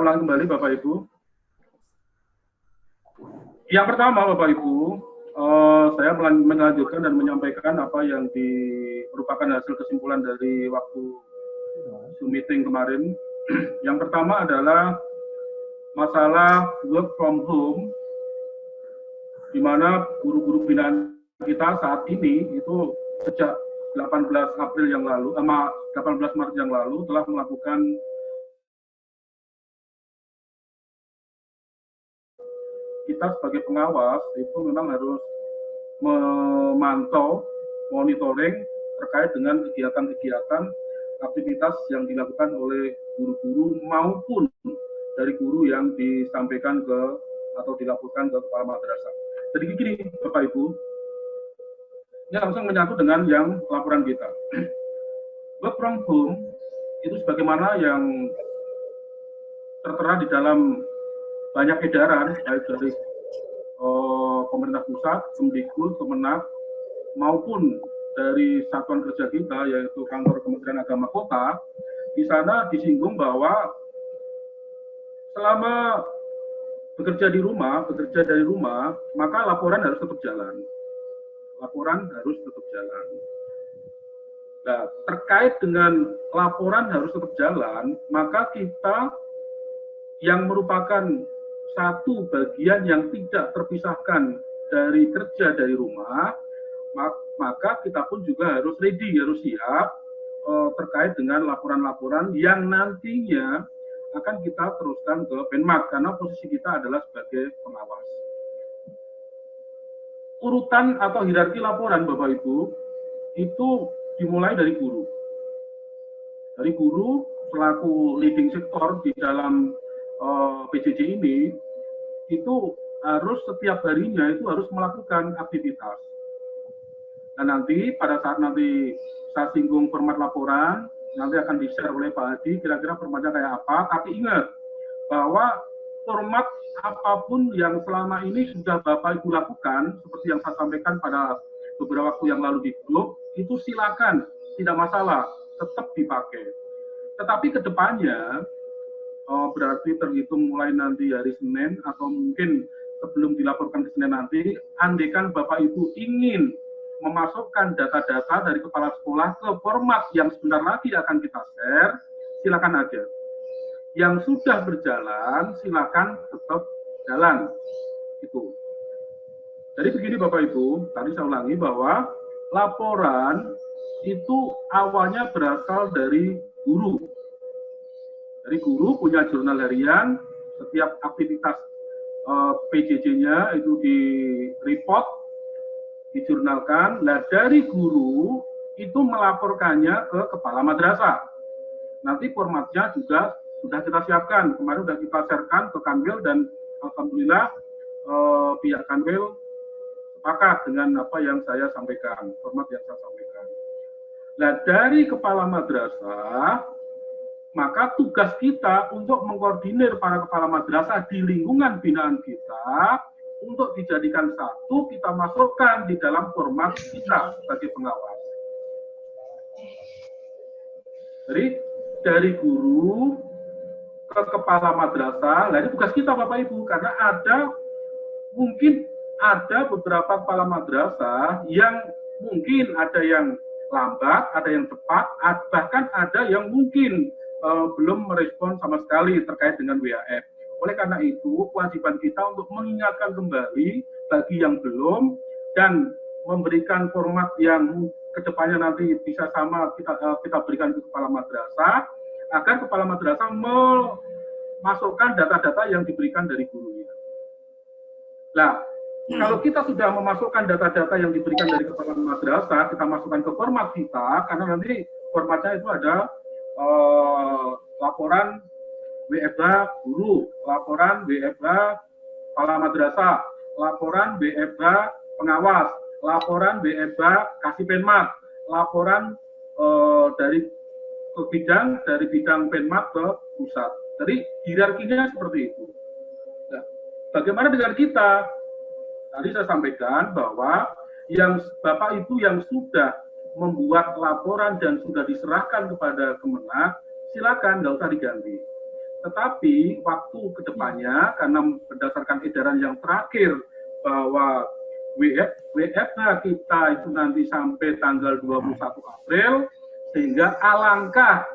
ulangi kembali Bapak Ibu. Yang pertama Bapak Ibu, saya melanjutkan dan menyampaikan apa yang merupakan hasil kesimpulan dari waktu Zoom meeting kemarin. Yang pertama adalah masalah work from home, di mana guru-guru binaan kita saat ini itu sejak 18 April yang lalu, 18 Maret yang lalu telah melakukan kita sebagai pengawas itu memang harus memantau, monitoring terkait dengan kegiatan-kegiatan aktivitas yang dilakukan oleh guru-guru maupun dari guru yang disampaikan ke atau dilaporkan ke kepala madrasah. Jadi gini Bapak Ibu, ini langsung menyangkut dengan yang laporan kita. Work from home itu sebagaimana yang tertera di dalam banyak edaran baik dari pemerintah pusat, Kemdikbud, Kemenak maupun dari satuan kerja kita yaitu kantor Kementerian Agama Kota. Di sana disinggung bahwa selama bekerja dari rumah, maka laporan harus tetap jalan. Nah, terkait dengan laporan harus tetap jalan, maka kita yang merupakan satu bagian yang tidak terpisahkan dari kerja dari rumah, maka kita pun juga harus ready, harus siap terkait dengan laporan-laporan yang nantinya akan kita teruskan ke Penmat, karena posisi kita adalah sebagai pengawas. Urutan atau hierarki laporan Bapak Ibu itu dimulai dari guru. Dari guru selaku leading sektor di dalam PJJ ini itu harus setiap harinya itu harus melakukan aktivitas. Nah nanti pada saat nanti saya singgung format laporan, nanti akan di-share oleh Pak Hadi kira-kira formatnya kayak apa, tapi ingat bahwa format apapun yang selama ini sudah Bapak Ibu lakukan, seperti yang saya sampaikan pada beberapa waktu yang lalu di grup, itu silakan, tidak masalah, tetap dipakai. Tetapi kedepannya, berarti terhitung mulai nanti hari Senin, atau mungkin sebelum dilaporkan ke Senin nanti, andaikan Bapak Ibu ingin memasukkan data-data dari kepala sekolah ke format yang sebentar lagi akan kita share, silakan aja. Yang sudah berjalan, silakan tetap jalan. Itu. Jadi begini Bapak Ibu, tadi saya ulangi bahwa laporan itu awalnya berasal dari guru. Dari guru punya jurnal harian, setiap aktivitas PJJ-nya itu di-report, dijurnalkan. Nah dari guru itu melaporkannya ke kepala madrasah. Nanti formatnya juga sudah kita siapkan, kemarin sudah kita sharekan ke Kanwil dan alhamdulillah pihak Kanwil sepakat dengan apa yang saya sampaikan, format yang saya sampaikan. Nah dari kepala madrasah, maka tugas kita untuk mengkoordinir para kepala madrasah di lingkungan binaan kita untuk dijadikan satu, kita masukkan di dalam format kita sebagai pengawas. Jadi dari guru ke kepala madrasah, nah ini tugas kita Bapak Ibu, karena mungkin ada beberapa kepala madrasah yang mungkin ada yang lambat, ada yang cepat, bahkan ada yang mungkin belum merespon sama sekali terkait dengan WAF. Oleh karena itu, kewajiban kita untuk mengingatkan kembali bagi yang belum dan memberikan format yang kedepannya nanti bisa sama kita berikan ke kepala madrasah, agar kepala madrasah memasukkan data-data yang diberikan dari gurunya. Nah, kalau kita sudah memasukkan data-data yang diberikan dari kepala madrasah, kita masukkan ke format kita, karena nanti formatnya itu ada laporan WFH guru, laporan WFH kepala madrasah, laporan WFH pengawas, laporan WFH kasih Penmat, laporan dari bidang Penmat ke pusat. Jadi hierarkinya seperti itu. Nah, bagaimana dengan kita? Tadi saya sampaikan bahwa yang Bapak Ibu yang sudah membuat laporan dan sudah diserahkan kepada Kemenak, silakan nggak usah diganti. Tetapi waktu kedepannya, karena berdasarkan edaran yang terakhir bahwa WFH kita itu nanti sampai tanggal 21 April, sehingga alangkah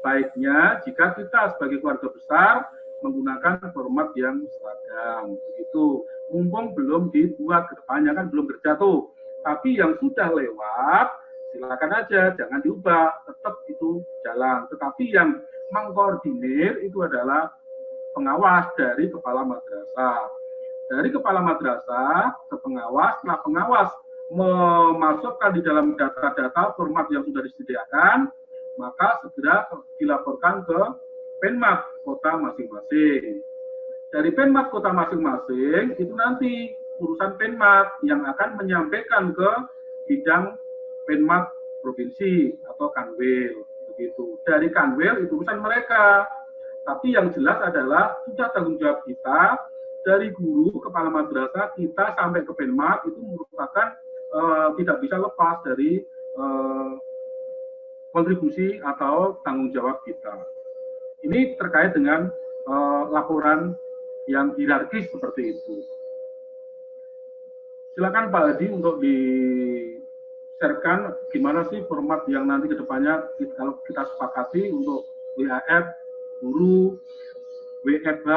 baiknya jika kita sebagai keluarga besar menggunakan format yang seragam. Begitu. Mumpung belum dibuat kedepannya, kan belum berjatuh. Tapi yang sudah lewat, silakan aja, jangan diubah, tetap itu jalan. Tetapi yang mengkoordinir itu adalah pengawas dari kepala madrasah. Dari kepala madrasah ke pengawas, setelah pengawas memasukkan di dalam data-data format yang sudah disediakan, maka segera dilaporkan ke Penmat kota masing-masing. Dari Penmat kota masing-masing itu nanti urusan Penmat yang akan menyampaikan ke bidang Penmat provinsi atau Kanwil, begitu. Dari Kanwil itu urusan mereka. Tapi yang jelas adalah sudah tanggung jawab kita dari guru kepala madrasah kita sampai ke Penmat itu merupakan tidak bisa lepas dari kontribusi atau tanggung jawab kita. Ini terkait dengan laporan yang hierarkis seperti itu. Silakan Pak Hadi untuk di-sharekan gimana sih format yang nanti kedepannya kalau kita sepakati untuk WAF, guru, WFH,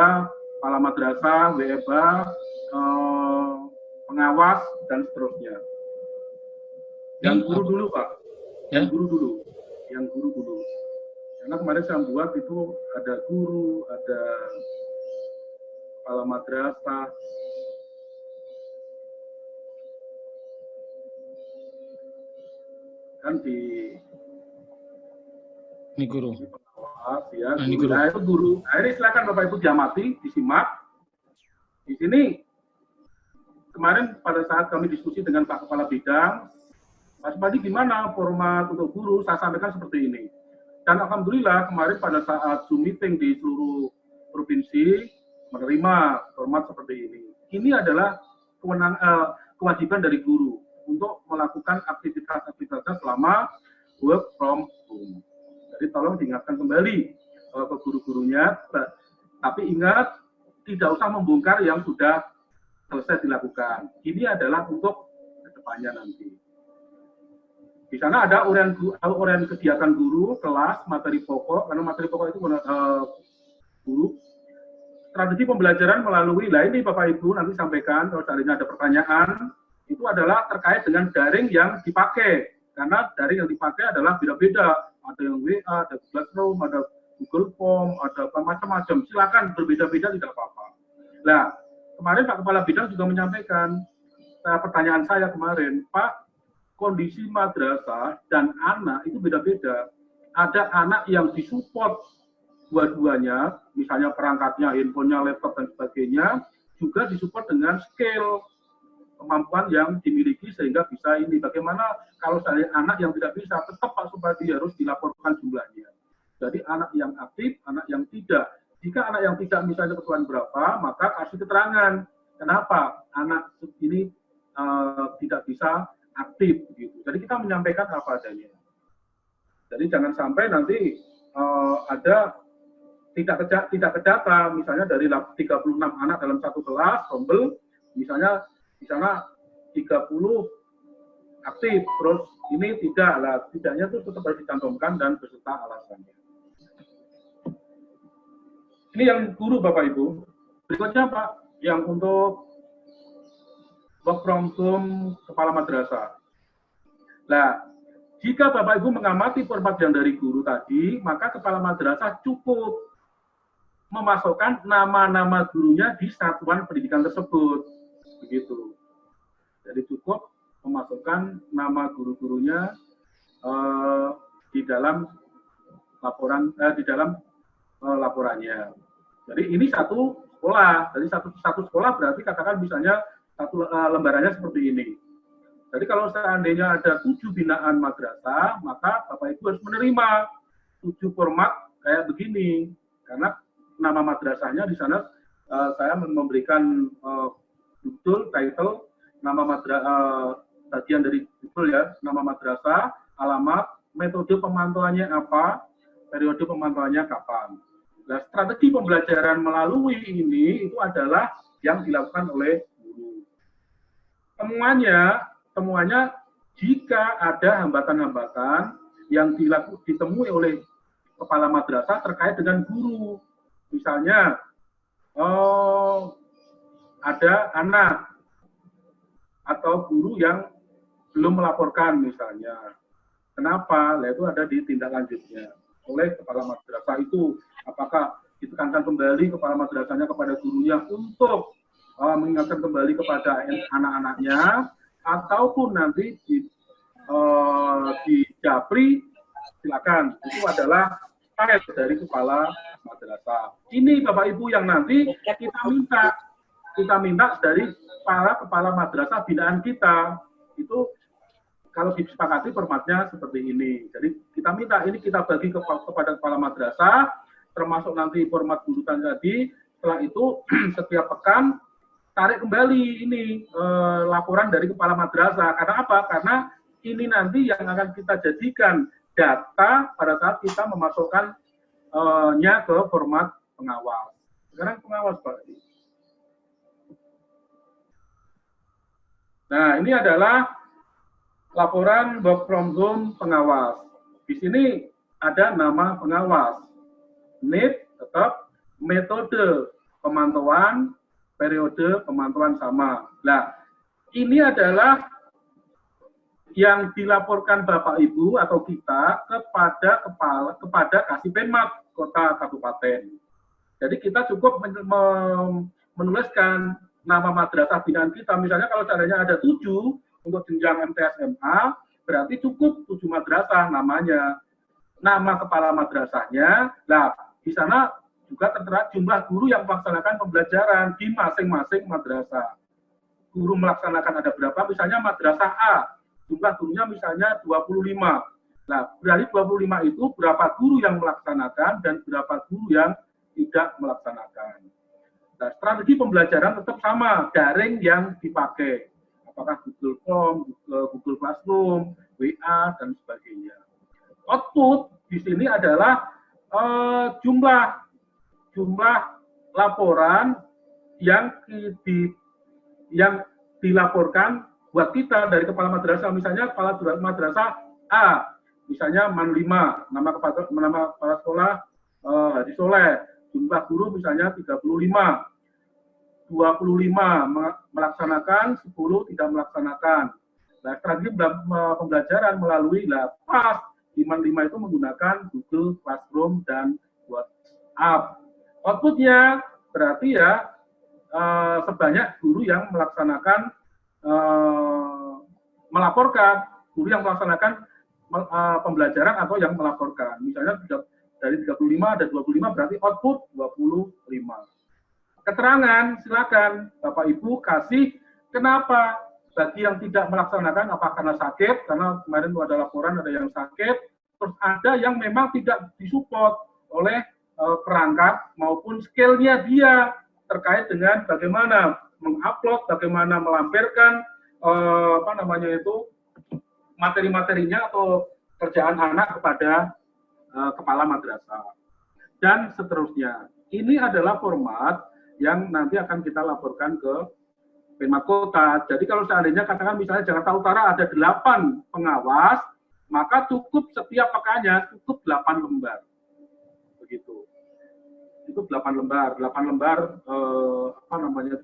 kepala madrasah, WFH, pengawas, dan seterusnya. Yang guru dulu Pak, yang guru dulu, yang guru dulu. Karena kemarin saya buat itu ada guru, ada kepala madrasah, kan di ini guru. Pengawas, ya, ini guru. Nah, itu guru. Nah, ini silakan Bapak Ibu diamati, disimak. Di sini kemarin pada saat kami diskusi dengan Pak Kepala Bidang, Mas Padi gimana format untuk guru? Saya sampaikan seperti ini. Dan alhamdulillah kemarin pada saat Zoom meeting di seluruh provinsi menerima format seperti ini. Ini adalah kewajiban dari guru untuk melakukan aktivitas-aktivitasnya selama work from home. Jadi tolong diingatkan kembali ke guru-gurunya, tapi ingat tidak usah membongkar yang sudah selesai dilakukan. Ini adalah untuk kedepannya nanti. Di sana ada uraian kegiatan guru, kelas, materi pokok, karena materi pokok itu guru. Strategi pembelajaran melalui, nah ini Bapak Ibu nanti sampaikan, kalau seandainya ada pertanyaan, itu adalah terkait dengan daring yang dipakai. Karena daring yang dipakai adalah beda-beda. Ada yang WA, ada Classroom, ada Google Form, ada macam-macam. Silakan berbeda-beda, tidak apa-apa. Nah, kemarin Pak Kepala Bidang juga menyampaikan, pertanyaan saya kemarin, Pak, kondisi madrasah dan anak itu beda-beda. Ada anak yang disupport dua-duanya, misalnya perangkatnya, handphonenya, laptop, dan sebagainya, juga disupport dengan skill, kemampuan yang dimiliki sehingga bisa ini. Bagaimana kalau saya anak yang tidak bisa, tetap Pak Supadi harus dilaporkan jumlahnya. Jadi anak yang aktif, anak yang tidak. Jika anak yang tidak misalnya kebutuhan berapa, maka kasih keterangan. Kenapa anak ini tidak bisa aktif begitu. Jadi kita menyampaikan apa adanya. Jadi jangan sampai nanti ada tidak kedata, misalnya dari 36 anak dalam satu kelas, rombel, misalnya di sana 30 aktif, terus ini tidak lah, tidaknya itu tetap harus dicantumkan dan beserta alasannya. Ini yang guru Bapak Ibu. Berikutnya Pak, yang untuk work from home kepala madrasah. Nah, jika Bapak Ibu mengamati format yang dari guru tadi, maka kepala madrasah cukup memasukkan nama-nama gurunya di satuan pendidikan tersebut. Begitu. Jadi cukup memasukkan nama guru-gurunya di dalam laporannya. Jadi ini satu sekolah. Jadi satu sekolah berarti katakan misalnya satu lembarannya seperti ini. Jadi kalau seandainya ada 7 binaan madrasah, maka Bapak Ibu harus menerima 7 format kayak begini. Karena nama madrasahnya di sana saya memberikan judul, title, nama bagian dari judul ya, nama madrasah, alamat, metode pemantauannya apa, periode pemantauannya kapan. Nah, strategi pembelajaran melalui ini itu adalah yang dilakukan oleh guru. Temuannya jika ada hambatan-hambatan yang ditemui oleh kepala madrasah terkait dengan guru. Misalnya, ada anak atau guru yang belum melaporkan misalnya. Kenapa? Nah, itu ada di tindak lanjutnya oleh kepala madrasah itu. Apakah ditekankan kembali kepala madrasahnya kepada gurunya untuk mengingatkan kembali kepada anak-anaknya, ataupun nanti di Japri, silakan. Itu adalah file dari kepala madrasah. Ini Bapak Ibu yang nanti kita minta dari para kepala madrasah binaan kita. Itu kalau disepakati formatnya seperti ini. Jadi kita minta ini kita bagi kepada kepala madrasah, termasuk nanti format buletin tadi. Setelah itu setiap pekan tarik kembali ini laporan dari kepala madrasah. Karena apa? Karena ini nanti yang akan kita jadikan data pada saat kita memasukkannya ke format pengawas. Sekarang pengawas Pak. Nah, ini adalah laporan work from home pengawas. Di sini ada nama pengawas, NIP tetap, metode pemantauan, periode pemantauan sama. Nah, ini adalah yang dilaporkan Bapak Ibu atau kita kepada Kasih Penmat Kota Kabupaten. Jadi kita cukup menuliskan nama madrasah binaan kita. Misalnya kalau caranya ada 7 untuk jenjang MTS MA, berarti cukup 7 madrasah namanya. Nama kepala madrasahnya. Nah, di sana juga tertera jumlah guru yang melaksanakan pembelajaran di masing-masing madrasah. Guru melaksanakan ada berapa? Misalnya madrasah A, jumlah gurunya misalnya 25. Nah, dari 25 itu berapa guru yang melaksanakan dan berapa guru yang tidak melaksanakan. Nah, strategi pembelajaran tetap sama, daring yang dipakai. Apakah Google Form, Google Classroom, WA, dan sebagainya. Output di sini adalah jumlah laporan yang dilaporkan buat kita dari kepala madrasah. Misalnya kepala madrasah A, misalnya Man 5, nama kepala sekolah Haji Soleh, jumlah guru misalnya 35, 25 melaksanakan, 10 tidak melaksanakan. Nah, strategi pembelajaran melalui pas di Man 5 itu menggunakan Google Classroom dan WhatsApp. Outputnya berarti ya sebanyak guru yang melaksanakan melaporkan, guru yang melaksanakan pembelajaran atau yang melaporkan. Misalnya dari 35 ada 25 berarti output 25. Keterangan silakan Bapak Ibu kasih kenapa bagi yang tidak melaksanakan, apa karena sakit, karena kemarin ada laporan ada yang sakit, terus ada yang memang tidak disupport oleh perangkat maupun skill-nya dia terkait dengan bagaimana mengupload, bagaimana melampirkan materi-materinya atau kerjaan anak kepada kepala madrasah dan seterusnya. Ini adalah format yang nanti akan kita laporkan ke Penmat Kota. Jadi kalau seandainya katakan misalnya Jakarta Utara ada 8 pengawas, maka cukup setiap pekannya cukup 8 lembar. Begitu. Itu 8 lembar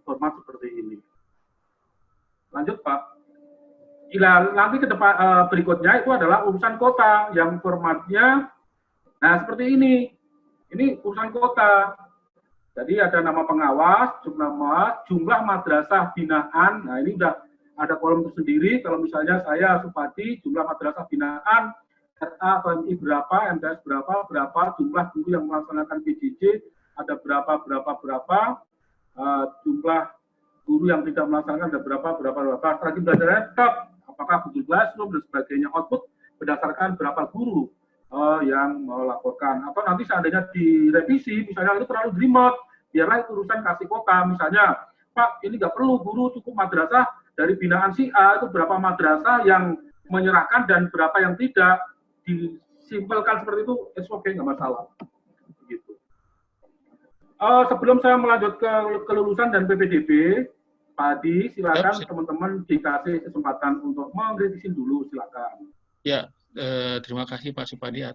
format seperti ini. Lanjut Pak. Nanti ke depan berikutnya itu adalah urusan kota yang formatnya nah seperti ini. Ini urusan kota. Jadi ada nama pengawas, jumlah madrasah binaan. Nah, ini sudah ada kolom tersendiri. Kalau misalnya saya Supadi, jumlah madrasah binaan RA atau MI berapa, MTS berapa, jumlah guru yang melaksanakan PJJ ada berapa, jumlah guru yang tidak melaksanakan ada berapa. Strategi belajarnya tetap, apakah Google Classroom dan sebagainya, output berdasarkan berapa guru yang melaporkan. Atau nanti seandainya direvisi, misalnya itu terlalu jelimet, biarlah itu urusan kasih kota. Misalnya, Pak, ini nggak perlu guru, cukup madrasah dari binaan si A, itu berapa madrasah yang menyerahkan dan berapa yang tidak, disimpelkan seperti itu, it's okay, nggak masalah. Begitu. Sebelum saya melanjut ke kelulusan dan PPDB, Pak Adi, silakan teman-teman dikasih kesempatan untuk mengkritisin dulu, silakan. Ya, terima kasih Pak Supadi